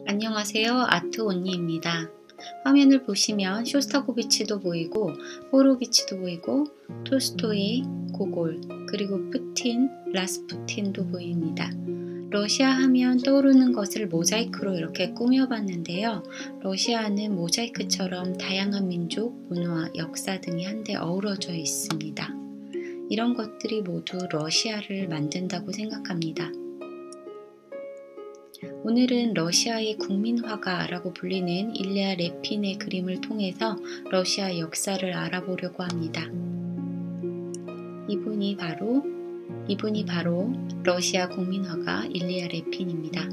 안녕하세요. 아트온니입니다. 화면을 보시면 쇼스타코비치도 보이고 호로비치도 보이고 톨스토이, 고골, 그리고 푸틴, 라스푸틴도 보입니다. 러시아 하면 떠오르는 것을 모자이크로 이렇게 꾸며봤는데요. 러시아는 모자이크처럼 다양한 민족, 문화, 역사 등이 한데 어우러져 있습니다. 이런 것들이 모두 러시아를 만든다고 생각합니다. 오늘은 러시아의 국민화가라고 불리는 일리아 레핀의 그림을 통해서 러시아 역사를 알아보려고 합니다. 이분이 바로 러시아 국민화가 일리아 레핀입니다.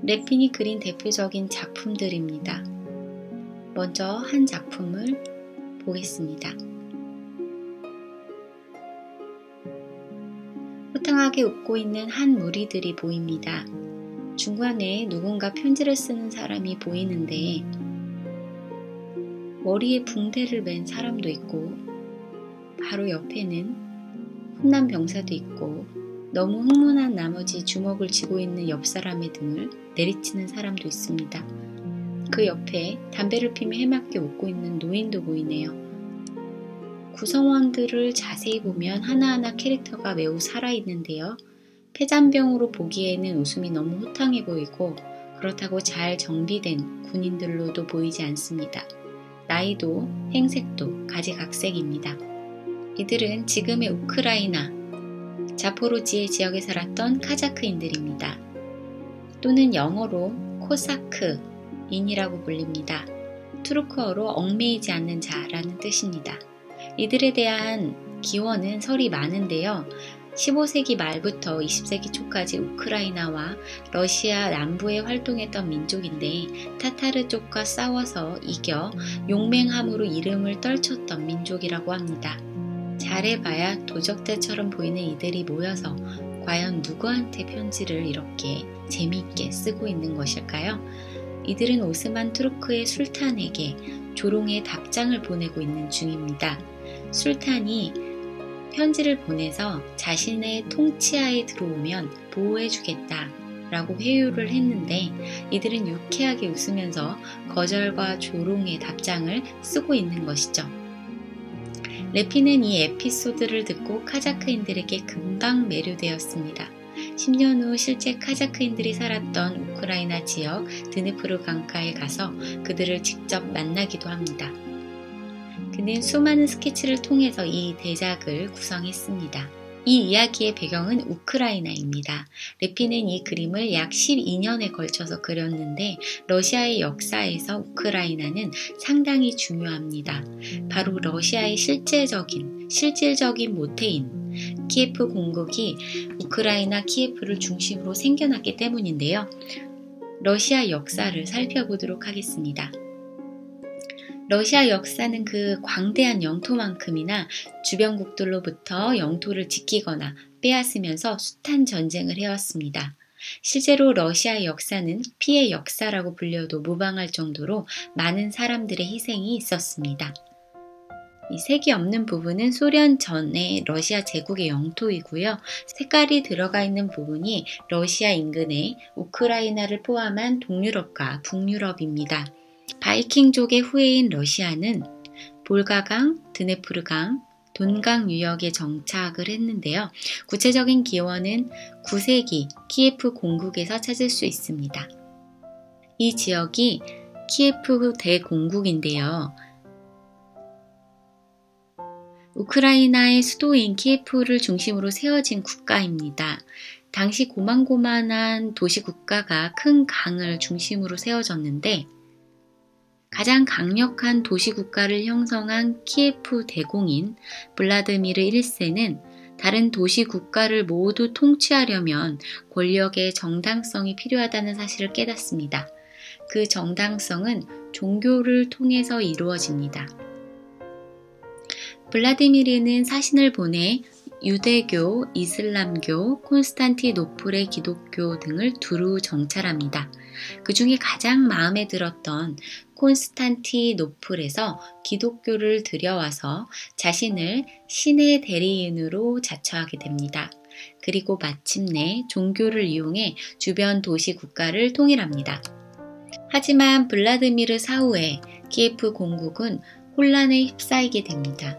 레핀이 그린 대표적인 작품들입니다. 먼저 한 작품을 보겠습니다. 호탕하게 웃고 있는 한 무리들이 보입니다. 중간에 누군가 편지를 쓰는 사람이 보이는데 머리에 붕대를 맨 사람도 있고 바로 옆에는 훈남 병사도 있고 너무 흥분한 나머지 주먹을 쥐고 있는 옆 사람의 등을 내리치는 사람도 있습니다. 그 옆에 담배를 피며 해맑게 웃고 있는 노인도 보이네요. 구성원들을 자세히 보면 하나하나 캐릭터가 매우 살아있는데요. 폐잔병으로 보기에는 웃음이 너무 호탕해 보이고 그렇다고 잘 정비된 군인들로도 보이지 않습니다. 나이도 행색도 가지각색입니다. 이들은 지금의 우크라이나, 자포로지에 지역에 살았던 카자크인들입니다. 또는 영어로 코사크인이라고 불립니다. 투르크어로 얽매이지 않는 자라는 뜻입니다. 이들에 대한 기원은 설이 많은데요. 15세기 말부터 20세기 초까지 우크라이나와 러시아 남부에 활동했던 민족인데 타타르 쪽과 싸워서 이겨 용맹함으로 이름을 떨쳤던 민족이라고 합니다. 잘해봐야 도적들처럼 보이는 이들이 모여서 과연 누구한테 편지를 이렇게 재미있게 쓰고 있는 것일까요? 이들은 오스만 투르크의 술탄에게 조롱의 답장을 보내고 있는 중입니다. 술탄이 편지를 보내서 자신의 통치하에 들어오면 보호해주겠다 라고 회유를 했는데 이들은 유쾌하게 웃으면서 거절과 조롱의 답장을 쓰고 있는 것이죠. 레핀은 이 에피소드를 듣고 카자크인들에게 금방 매료되었습니다. 10년 후 실제 카자크인들이 살았던 우크라이나 지역 드네프르 강가에 가서 그들을 직접 만나기도 합니다. 그는 수많은 스케치를 통해서 이 대작을 구성했습니다. 이 이야기의 배경은 우크라이나입니다. 레핀은 이 그림을 약 12년에 걸쳐서 그렸는데 러시아의 역사에서 우크라이나는 상당히 중요합니다. 바로 러시아의 실질적인 모태인 키예프 공국이 우크라이나 키예프를 중심으로 생겨났기 때문인데요. 러시아 역사를 살펴보도록 하겠습니다. 러시아 역사는 그 광대한 영토만큼이나 주변국들로부터 영토를 지키거나 빼앗으면서 숱한 전쟁을 해왔습니다. 실제로 러시아의 역사는 피해 역사라고 불려도 무방할 정도로 많은 사람들의 희생이 있었습니다. 이 색이 없는 부분은 소련 전의 러시아 제국의 영토이고요. 색깔이 들어가 있는 부분이 러시아 인근의 우크라이나를 포함한 동유럽과 북유럽입니다. 바이킹족의 후예인 러시아는 볼가강, 드네프르강, 돈강 유역에 정착을 했는데요. 구체적인 기원은 9세기 키예프 공국에서 찾을 수 있습니다. 이 지역이 키예프 대공국인데요. 우크라이나의 수도인 키예프를 중심으로 세워진 국가입니다. 당시 고만고만한 도시 국가가 큰 강을 중심으로 세워졌는데 가장 강력한 도시국가를 형성한 키예프 대공인 블라드미르 1세는 다른 도시국가를 모두 통치하려면 권력의 정당성이 필요하다는 사실을 깨닫습니다. 그 정당성은 종교를 통해서 이루어집니다. 블라디미르는 사신을 보내 유대교, 이슬람교, 콘스탄티노플의 기독교 등을 두루 정찰합니다. 그 중에 가장 마음에 들었던 콘스탄티노플에서 기독교를 들여와서 자신을 신의 대리인으로 자처하게 됩니다. 그리고 마침내 종교를 이용해 주변 도시 국가를 통일합니다. 하지만 블라드미르 사후에 키예프 공국은 혼란에 휩싸이게 됩니다.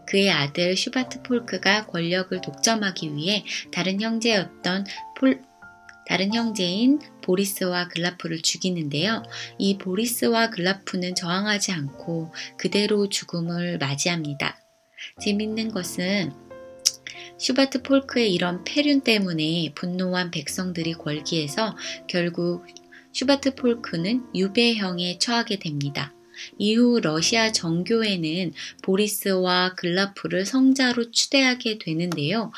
그의 아들 슈바트 폴크가 권력을 독점하기 위해 다른 형제인 보리스와 글라프를 죽이는데요. 이 보리스와 글라프는 저항하지 않고 그대로 죽음을 맞이합니다. 재밌는 것은 슈바트 폴크의 이런 패륜 때문에 분노한 백성들이 걸기해서 결국 슈바트 폴크는 유배형에 처하게 됩니다. 이후 러시아 정교회는 보리스와 글라프를 성자로 추대하게 되는데요.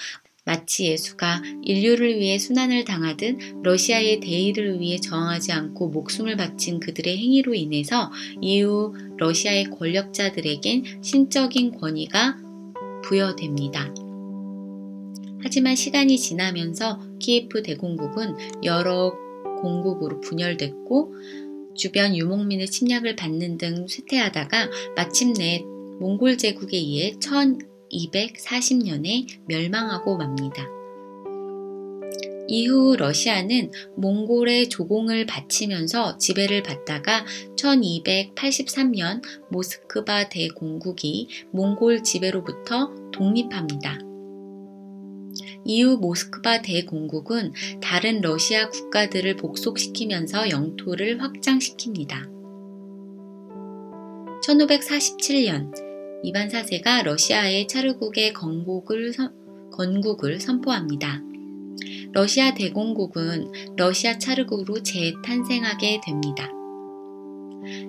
마치 예수가 인류를 위해 순환을 당하듯 러시아의 대의를 위해 저항하지 않고 목숨을 바친 그들의 행위로 인해서 이후 러시아의 권력자들에겐 신적인 권위가 부여됩니다. 하지만 시간이 지나면서 키예프 대공국은 여러 공국으로 분열됐고 주변 유목민의 침략을 받는 등 쇠퇴하다가 마침내 몽골 제국에 의해 1240년에 멸망하고 맙니다. 이후 러시아는 몽골의 조공을 바치면서 지배를 받다가 1283년 모스크바 대공국이 몽골 지배로부터 독립합니다. 이후 모스크바 대공국은 다른 러시아 국가들을 복속시키면서 영토를 확장시킵니다. 1547년 이반 4세가 러시아의 차르국의 건국을 선포합니다. 러시아 대공국은 러시아 차르국으로 재탄생하게 됩니다.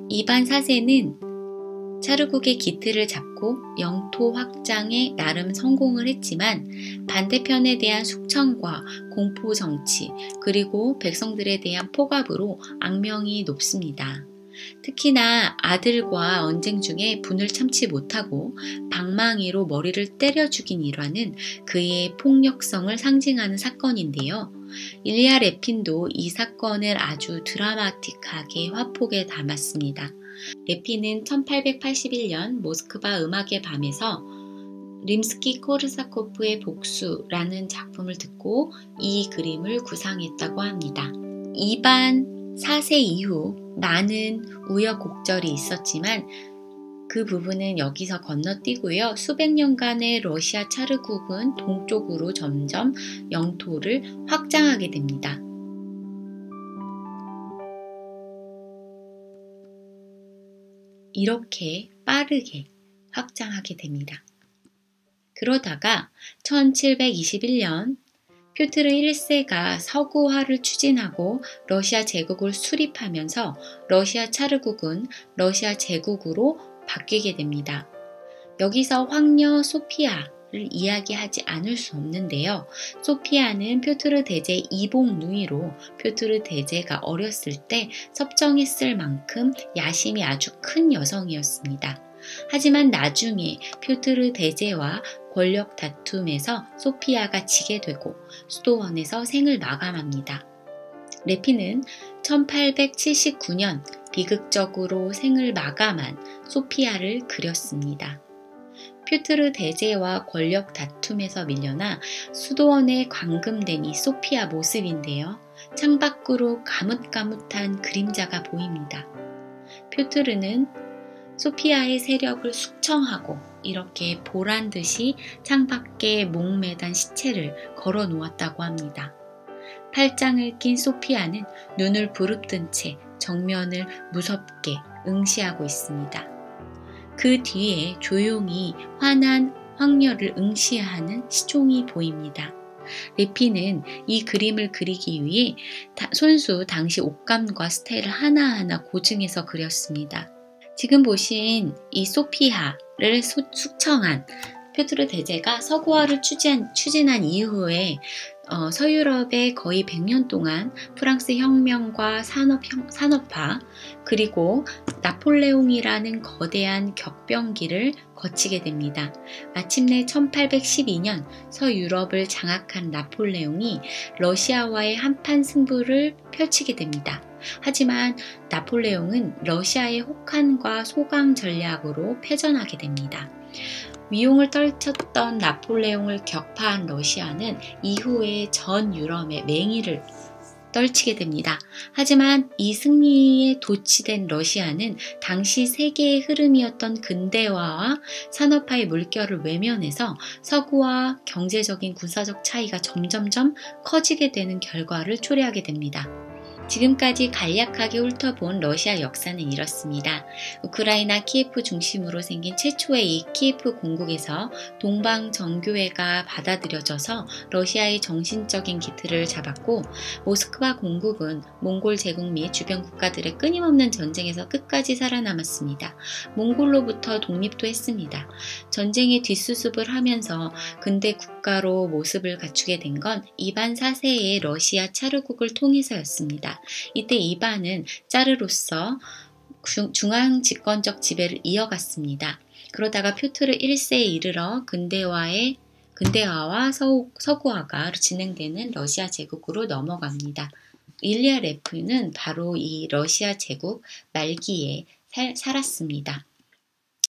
이반 4세는 차르국의 기틀을 잡고 영토 확장에 나름 성공을 했지만 반대편에 대한 숙청과 공포 정치 그리고 백성들에 대한 포갑으로 악명이 높습니다. 특히나 아들과 언쟁 중에 분을 참지 못하고 방망이로 머리를 때려 죽인 일화는 그의 폭력성을 상징하는 사건인데요. 일리아 레핀도 이 사건을 아주 드라마틱하게 화폭에 담았습니다. 레핀은 1881년 모스크바 음악의 밤에서 림스키-코르사코프의 복수라는 작품을 듣고 이 그림을 구상했다고 합니다. 이반 4세 이후 많은 우여곡절이 있었지만 그 부분은 여기서 건너뛰고요. 수백 년간의 러시아 차르국은 동쪽으로 점점 영토를 확장하게 됩니다. 이렇게 빠르게 확장하게 됩니다. 그러다가 1721년 퓨트르 1세가 서구화를 추진하고 러시아 제국을 수립하면서 러시아 차르국은 러시아 제국으로 바뀌게 됩니다. 여기서 황녀 소피아를 이야기하지 않을 수 없는데요. 소피아는 퓨트르 대제 이복 누이로 퓨트르 대제가 어렸을 때 섭정했을 만큼 야심이 아주 큰 여성이었습니다. 하지만 나중에 퓨트르 대제와 권력 다툼에서 소피아가 지게 되고 수도원에서 생을 마감합니다. 레핀은 1879년 비극적으로 생을 마감한 소피아를 그렸습니다. 퓨트르 대제와 권력 다툼에서 밀려나 수도원에 감금된 이 소피아 모습인데요. 창밖으로 가뭇가뭇한 그림자가 보입니다. 퓨트르는 소피아의 세력을 숙청하고 이렇게 보란듯이 창밖에 목매단 시체를 걸어 놓았다고 합니다. 팔짱을 낀 소피아는 눈을 부릅뜬 채 정면을 무섭게 응시하고 있습니다. 그 뒤에 조용히 화난 황녀를 응시하는 시종이 보입니다. 레핀은 이 그림을 그리기 위해 손수 당시 옷감과 스타일을 하나하나 고증해서 그렸습니다. 지금 보신 이 소피아를 숙청한 퓨트르 대제가 서구화를 추진한 이후에 서유럽에 거의 100년 동안 프랑스 혁명과 산업화 그리고 나폴레옹이라는 거대한 격변기를 거치게 됩니다. 마침내 1812년 서유럽을 장악한 나폴레옹이 러시아와의 한판 승부를 펼치게 됩니다. 하지만 나폴레옹은 러시아의 혹한과 소강 전략으로 패전하게 됩니다. 위용을 떨쳤던 나폴레옹을 격파한 러시아는 이후에 전 유럽의 맹위를 떨치게 됩니다. 하지만 이 승리에 도취된 러시아는 당시 세계의 흐름이었던 근대화와 산업화의 물결을 외면해서 서구와 경제적인 군사적 차이가 점점점 커지게 되는 결과를 초래하게 됩니다. 지금까지 간략하게 훑어본 러시아 역사는 이렇습니다. 우크라이나 키예프 중심으로 생긴 최초의 이 키예프 공국에서 동방 정교회가 받아들여져서 러시아의 정신적인 기틀을 잡았고, 모스크바 공국은 몽골 제국 및 주변 국가들의 끊임없는 전쟁에서 끝까지 살아남았습니다. 몽골로부터 독립도 했습니다. 전쟁의 뒷수습을 하면서 근대 국가로 모습을 갖추게 된 건 이반 4세의 러시아 차르국을 통해서였습니다. 이때 이반은 짜르로서 중앙 집권적 지배를 이어갔습니다. 그러다가 표트르 1세에 이르러 근대화와 서구화가 진행되는 러시아 제국으로 넘어갑니다. 일리아 레프는 바로 이 러시아 제국 말기에 살았습니다.